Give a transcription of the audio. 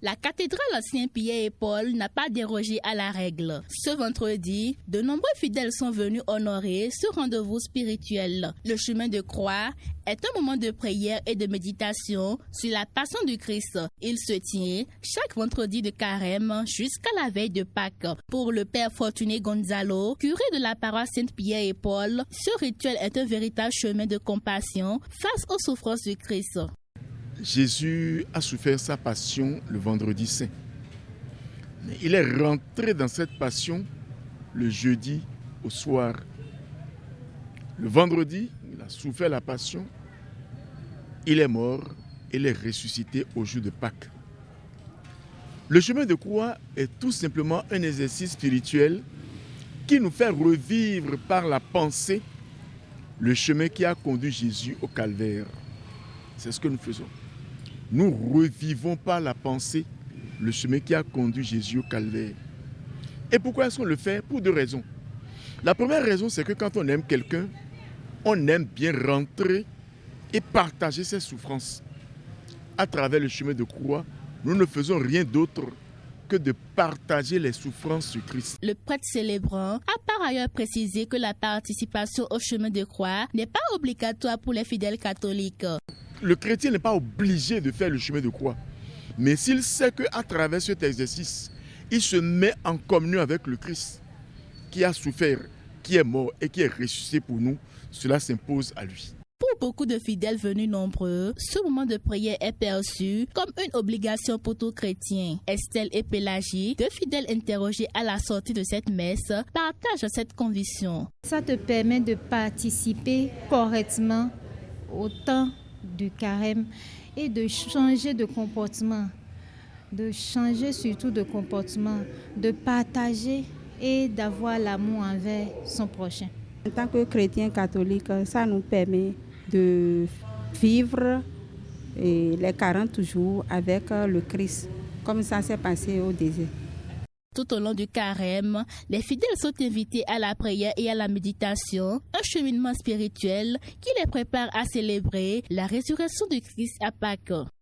La cathédrale Saint-Pierre et Paul n'a pas dérogé à la règle. Ce vendredi, de nombreux fidèles sont venus honorer ce rendez-vous spirituel. Le chemin de croix est un moment de prière et de méditation sur la passion du Christ. Il se tient chaque vendredi de carême jusqu'à la veille de Pâques. Pour le père Fortuné Gonzalo, curé de la paroisse Saint-Pierre et Paul, ce rituel est un véritable chemin de compassion face aux souffrances du Christ. Jésus a souffert sa passion le vendredi saint. Mais il est rentré dans cette passion le jeudi au soir. Le vendredi, il a souffert la passion, il est mort, il est ressuscité au jour de Pâques. Le chemin de croix est tout simplement un exercice spirituel qui nous fait revivre par la pensée le chemin qui a conduit Jésus au calvaire. C'est ce que nous faisons. Nous revivons par la pensée le chemin qui a conduit Jésus au calvaire. Et pourquoi est-ce qu'on le fait? Pour deux raisons. La première raison, c'est que quand on aime quelqu'un, on aime bien rentrer et partager ses souffrances. À travers le chemin de croix, nous ne faisons rien d'autre que de partager les souffrances du Christ. Le prêtre célébrant a par ailleurs précisé que la participation au chemin de croix n'est pas obligatoire pour les fidèles catholiques. Le chrétien n'est pas obligé de faire le chemin de croix. Mais s'il sait qu'à travers cet exercice, il se met en communion avec le Christ qui a souffert, qui est mort et qui est ressuscité pour nous, cela s'impose à lui. Pour beaucoup de fidèles venus nombreux, ce moment de prière est perçu comme une obligation pour tout chrétien. Estelle et Pélagie, deux fidèles interrogés à la sortie de cette messe, partagent cette conviction. Ça te permet de participer correctement au temps du carême et de changer de comportement, de changer surtout de comportement, de partager et d'avoir l'amour envers son prochain. En tant que chrétien catholique, ça nous permet de vivre les 40 jours avec le Christ, comme ça s'est passé au désert. Tout au long du carême, les fidèles sont invités à la prière et à la méditation, un cheminement spirituel qui les prépare à célébrer la résurrection du Christ à Pâques.